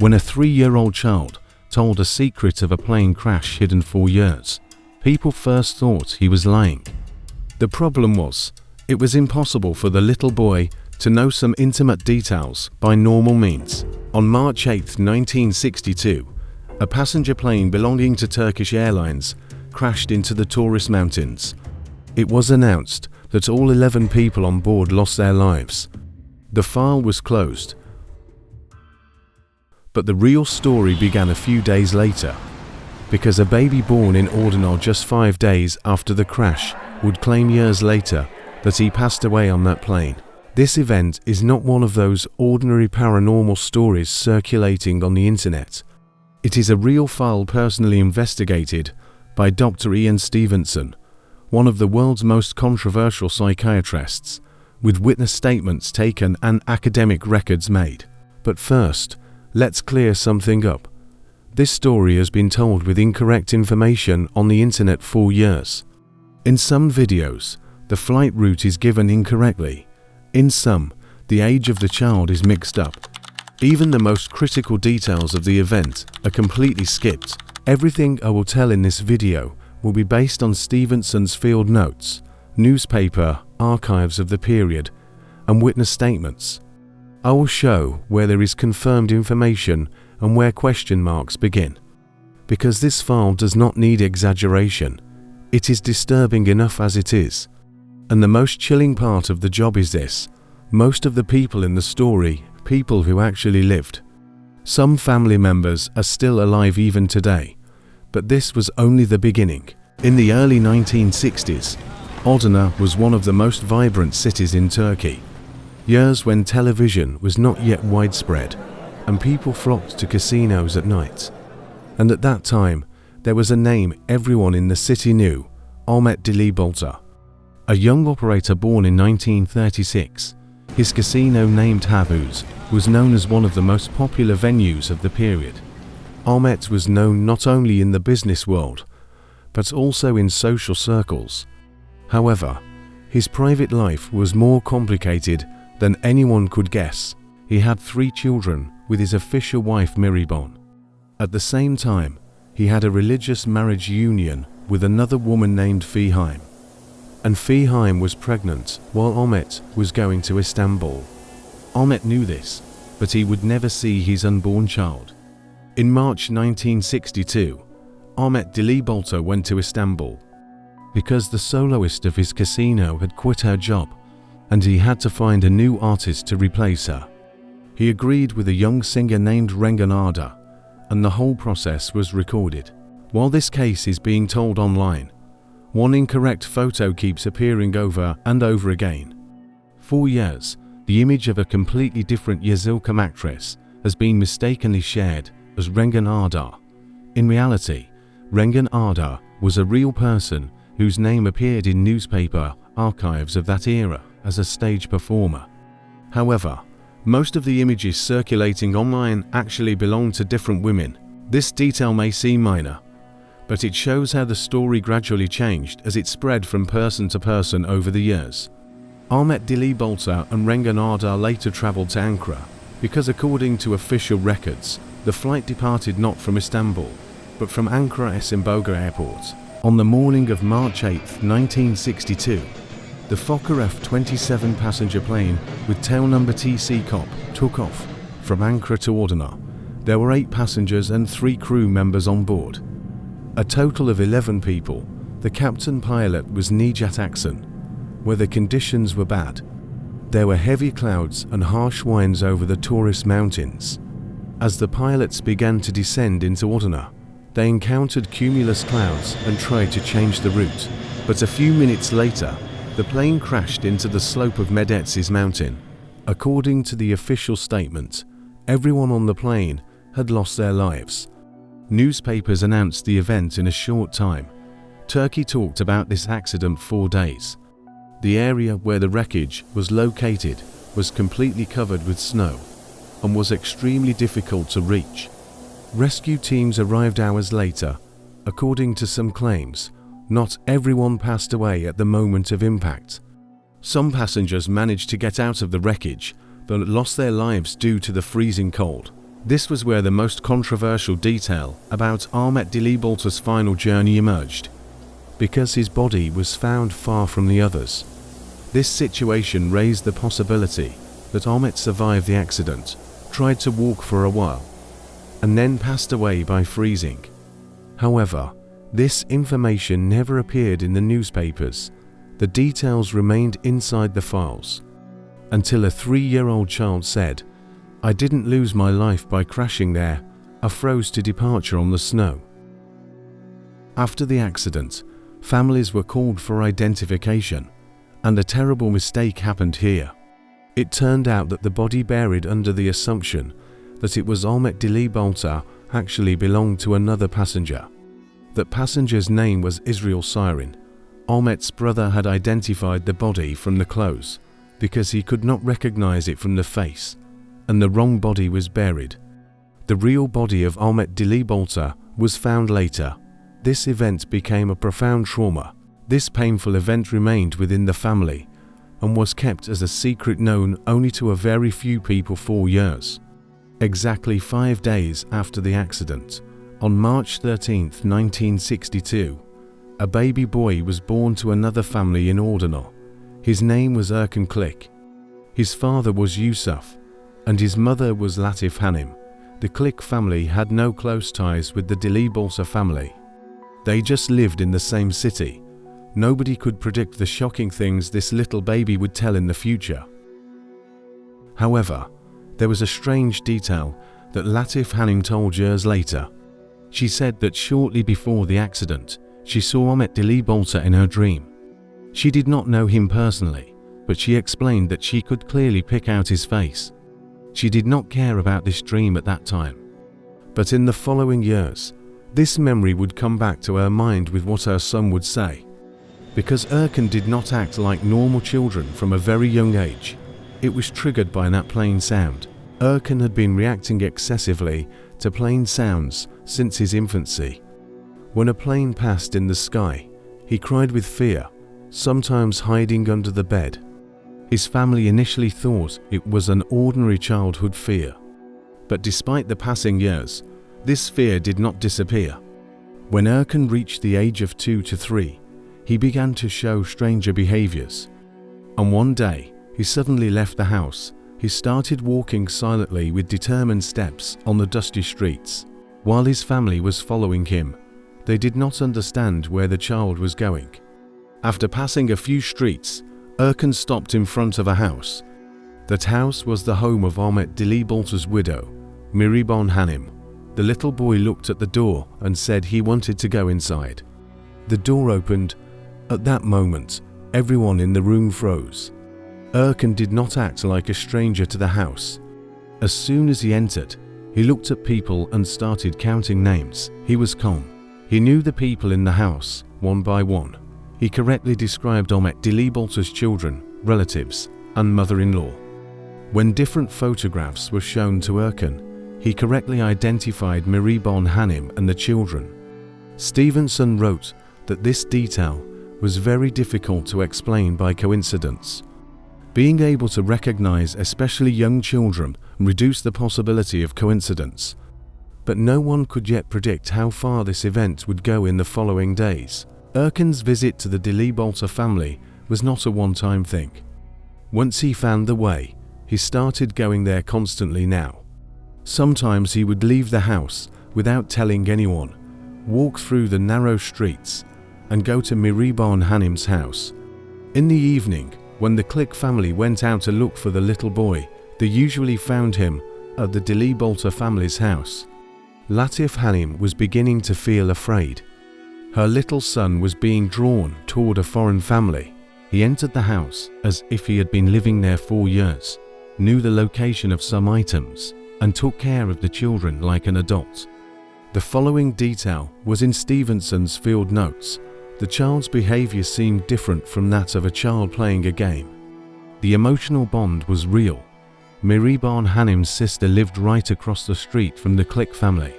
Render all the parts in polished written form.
when a 3-year-old child told a secret of a plane crash hidden for years. People first thought he was lying. The problem was, it was impossible for the little boy to know some intimate details by normal means. On March 8, 1962, a passenger plane belonging to Turkish Airlines crashed into the Taurus Mountains. It was announced that all 11 people on board lost their lives. The file was closed. But the real story began a few days later, because a baby born in Adana just 5 days after the crash would claim years later that he passed away on that plane. This event is not one of those ordinary paranormal stories circulating on the internet. It is a real file personally investigated by Dr. Ian Stevenson, one of the world's most controversial psychiatrists, with witness statements taken and academic records made. But first, let's clear something up. This story has been told with incorrect information on the internet for years. In some videos, the flight route is given incorrectly. In some, the age of the child is mixed up. Even the most critical details of the event are completely skipped. Everything I will tell in this video will be based on Stevenson's field notes, newspaper archives of the period, and witness statements. I will show where there is confirmed information and where question marks begin. Because this file does not need exaggeration, it is disturbing enough as it is. And the most chilling part of the job is this: most of the people in the story, people who actually lived. Some family members are still alive even today, but this was only the beginning. In the early 1960s, Adana was one of the most vibrant cities in Turkey. Years when television was not yet widespread, and people flocked to casinos at night. And at that time, there was a name everyone in the city knew: Ahmet Delibalta. A young operator born in 1936, his casino named Havuz was known as one of the most popular venues of the period. Ahmet was known not only in the business world, but also in social circles. However, his private life was more complicated than anyone could guess. He had 3 children with his official wife Miribon. At the same time, he had a religious marriage union with another woman named Fihim. And Fihim was pregnant while Ahmet was going to Istanbul. Ahmet knew this, but he would never see his unborn child. In March 1962, Ahmet Delibalta went to Istanbul because the soloist of his casino had quit her job and he had to find a new artist to replace her. He agreed with a young singer named Reincarnation, and the whole process was recorded. While this case is being told online, one incorrect photo keeps appearing over and over again. For years, the image of a completely different Yazilcam actress has been mistakenly shared as Reincarnation. In reality, Reincarnation was a real person whose name appeared in newspaper archives of that era as a stage performer. However, most of the images circulating online actually belong to different women. This detail may seem minor, but it shows how the story gradually changed as it spread from person to person over the years. Ahmet Delibalta and Reincarnation later traveled to Ankara because, according to official records, the flight departed not from Istanbul, but from Ankara Esenboga Airport. On the morning of March 8, 1962, the Fokker F-27 passenger plane with tail number TC Cop took off from Ankara to Adana. There were 8 passengers and 3 crew members on board. A total of 11 people. The captain pilot was Nejat Aksan. Where the conditions were bad, there were heavy clouds and harsh winds over the Taurus Mountains. As the pilots began to descend into Adana, they encountered cumulus clouds and tried to change the route. But a few minutes later, the plane crashed into the slope of Medetsiz mountain. According to the official statement, everyone on the plane had lost their lives. Newspapers announced the event in a short time. Turkey talked about this accident 4 days. The area where the wreckage was located was completely covered with snow and was extremely difficult to reach. Rescue teams arrived hours later. According to some claims, not everyone passed away at the moment of impact. Some passengers managed to get out of the wreckage but lost their lives due to the freezing cold. This was where the most controversial detail about Ahmet Delibalta's final journey emerged, because his body was found far from the others. This situation raised the possibility that Ahmet survived the accident, tried to walk for a while, and then passed away by freezing. However, this information never appeared in the newspapers. The details remained inside the files, until a 3-year-old child said, "I didn't lose my life by crashing there, I froze to departure on the snow." After the accident, families were called for identification, and a terrible mistake happened here. It turned out that the body buried under the assumption that it was Ahmet Delibalta actually belonged to another passenger. That passenger's name was Israel Siren. Ahmet's brother had identified the body from the clothes because he could not recognize it from the face, and the wrong body was buried. The real body of Ahmet Delibalta was found later. This event became a profound trauma. This painful event remained within the family and was kept as a secret known only to a very few people for years. Exactly 5 days after the accident, on March 13, 1962, a baby boy was born to another family in Adana. His name was Erkan. His father was Yusuf, and his mother was Latif Hanim. The Klik family had no close ties with the Delibalta family. They just lived in the same city. Nobody could predict the shocking things this little baby would tell in the future. However, there was a strange detail that Latif Hanim told years later. She said that shortly before the accident, she saw Ahmet Delibalta in her dream. She did not know him personally, but she explained that she could clearly pick out his face. She did not care about this dream at that time. But in the following years, this memory would come back to her mind with what her son would say. Because Erkan did not act like normal children from a very young age, it was triggered by that plane sound. Erkan had been reacting excessively to plane sounds since his infancy. When a plane passed in the sky, he cried with fear, sometimes hiding under the bed. His family initially thought it was an ordinary childhood fear. But despite the passing years, this fear did not disappear. When Erkan reached the age of 2 to 3, he began to show stranger behaviors. And one day, he suddenly left the house. He started walking silently with determined steps on the dusty streets. While his family was following him, they did not understand where the child was going. After passing a few streets, Erkan stopped in front of a house. That house was the home of Ahmet Delibalta's widow, Mihriban Hanim. The little boy looked at the door and said he wanted to go inside. The door opened. At that moment, everyone in the room froze. Erkan did not act like a stranger to the house. As soon as he entered, he looked at people and started counting names. He was calm. He knew the people in the house, one by one. He correctly described Ahmet Delibalta's children, relatives, and mother-in-law. When different photographs were shown to Erkan, he correctly identified Mihriban Hanim and the children. Stevenson wrote that this detail was very difficult to explain by coincidence. Being able to recognize especially young children reduced the possibility of coincidence. But no one could yet predict how far this event would go in the following days. Erkan's visit to the Delibalta family was not a one-time thing. Once he found the way, he started going there constantly now. Sometimes he would leave the house without telling anyone, walk through the narrow streets, and go to Mihriban Hanim's house. In the evening, when the Klik family went out to look for the little boy, they usually found him at the Delibalta family's house. Latif Hanim was beginning to feel afraid. Her little son was being drawn toward a foreign family. He entered the house as if he had been living there for years, knew the location of some items, and took care of the children like an adult. The following detail was in Stevenson's field notes. The child's behavior seemed different from that of a child playing a game. The emotional bond was real. Mihriban Hanim's sister lived right across the street from the Klik family.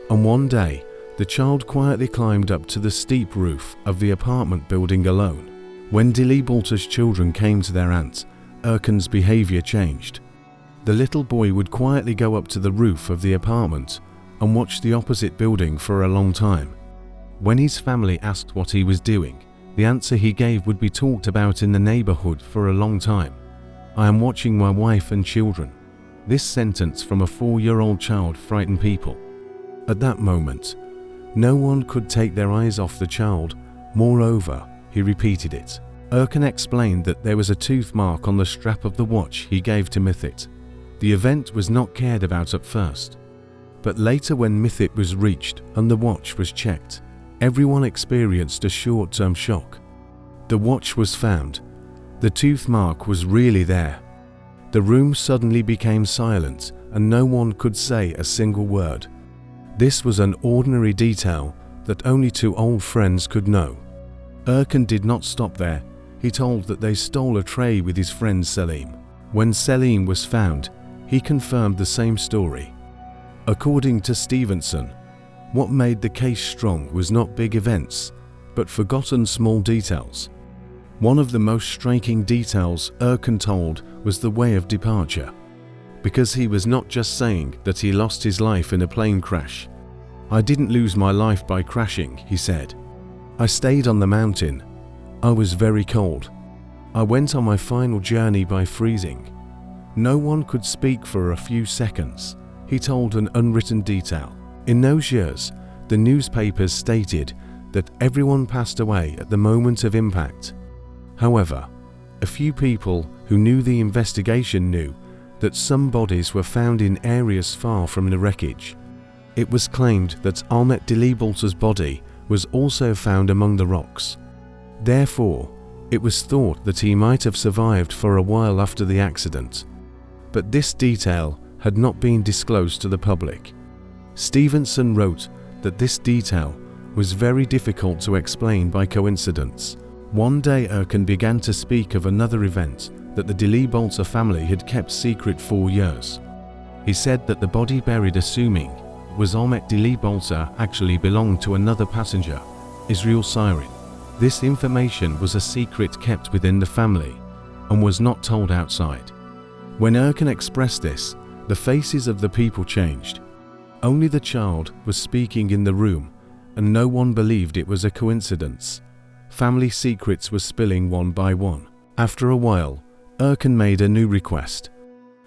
And one day, the child quietly climbed up to the steep roof of the apartment building alone. When Delibalta's children came to their aunt, Erkan's behavior changed. The little boy would quietly go up to the roof of the apartment and watch the opposite building for a long time. When his family asked what he was doing, the answer he gave would be talked about in the neighborhood for a long time. "I am watching my wife and children." This sentence from a 4-year-old child frightened people. At that moment, no one could take their eyes off the child. Moreover, he repeated it. Erkan explained that there was a tooth mark on the strap of the watch he gave to Mithit. The event was not cared about at first, but later when Mithit was reached and the watch was checked, everyone experienced a short-term shock. The watch was found. The tooth mark was really there. The room suddenly became silent and no one could say a single word. This was an ordinary detail that only 2 old friends could know. Erkan did not stop there. He told that they stole a tray with his friend Selim. When Selim was found, he confirmed the same story. According to Stevenson, what made the case strong was not big events, but forgotten small details. One of the most striking details Erkan told was the way of departure. Because he was not just saying that he lost his life in a plane crash. "I didn't lose my life by crashing," he said. "I stayed on the mountain. I was very cold. I went on my final journey by freezing." No one could speak for a few seconds. He told an unwritten detail. In those years, the newspapers stated that everyone passed away at the moment of impact. However, a few people who knew the investigation knew that some bodies were found in areas far from the wreckage. It was claimed that Ahmet Delibalta's body was also found among the rocks. Therefore, it was thought that he might have survived for a while after the accident. But this detail had not been disclosed to the public. Stevenson wrote that this detail was very difficult to explain by coincidence. One day Erkan began to speak of another event that the Delibalta family had kept secret for years. He said that the body buried, assuming it was Ahmet Delibalta, actually belonged to another passenger, Israel Siren. This information was a secret kept within the family and was not told outside. When Erkan expressed this, the faces of the people changed. Only the child was speaking in the room, and no one believed it was a coincidence. Family secrets were spilling one by one. After a while, Erkan made a new request.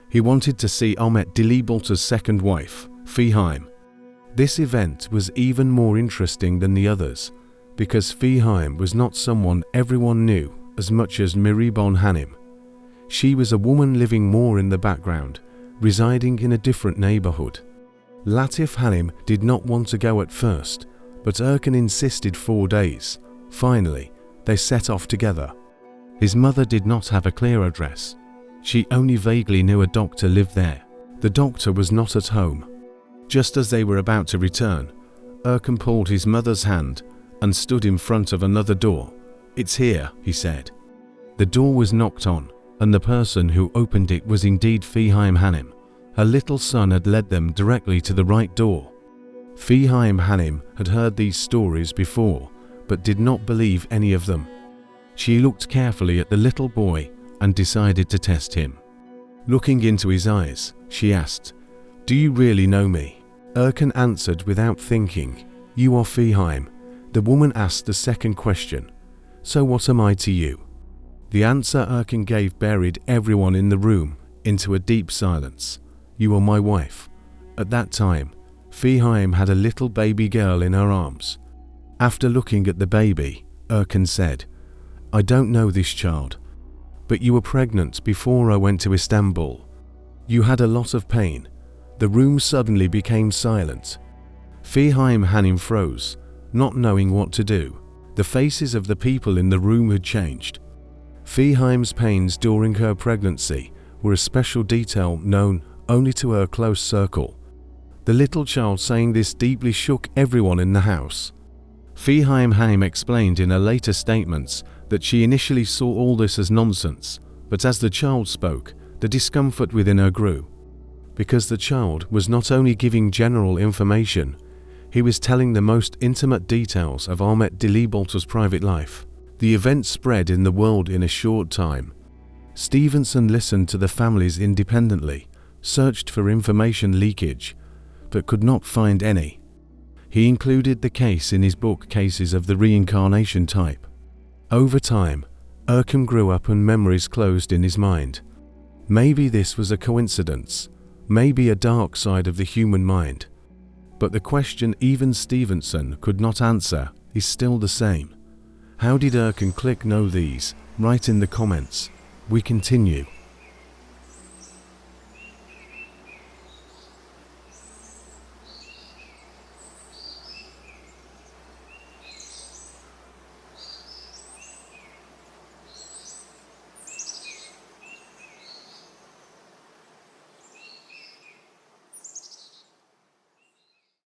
He wanted to see Ahmet Delibalta's second wife, Fihaim. This event was even more interesting than the others, because Fihaim was not someone everyone knew as much as Miribon Hanim. She was a woman living more in the background, residing in a different neighborhood. Latif Hanim did not want to go at first, but Erkan insisted 4 days. Finally, they set off together. His mother did not have a clear address. She only vaguely knew a doctor lived there. The doctor was not at home. Just as they were about to return, Erkan pulled his mother's hand and stood in front of another door. "It's here," he said. The door was knocked on, and the person who opened it was indeed Fihaim Hanim. Her little son had led them directly to the right door. Fihaim Hanim had heard these stories before, but did not believe any of them. She looked carefully at the little boy and decided to test him. Looking into his eyes, she asked, "Do you really know me?" Erkan answered without thinking, "You are Fihaim." The woman asked the second question, "So what am I to you?" The answer Erkan gave buried everyone in the room into a deep silence. "You are my wife." At that time, Fihaim had a little baby girl in her arms. After looking at the baby, Erkan said, "I don't know this child, but you were pregnant before I went to Istanbul. You had a lot of pain." The room suddenly became silent. Fihaim Hanim froze, not knowing what to do. The faces of the people in the room had changed. Fihaim's pains during her pregnancy were a special detail known only to her close circle. The little child saying this deeply shook everyone in the house. Fihaim Hanim explained in her later statements that she initially saw all this as nonsense, but as the child spoke, the discomfort within her grew. Because the child was not only giving general information, he was telling the most intimate details of Ahmet Delibalta's private life. The event spread in the world in a short time. Stevenson listened to the families independently, searched for information leakage, but could not find any. He included the case in his book Cases of the Reincarnation Type. Over time, Erkan grew up and memories closed in his mind. Maybe this was a coincidence, maybe a dark side of the human mind. But the question even Stevenson could not answer is still the same. How did Erkan know these? Write in the comments. We continue.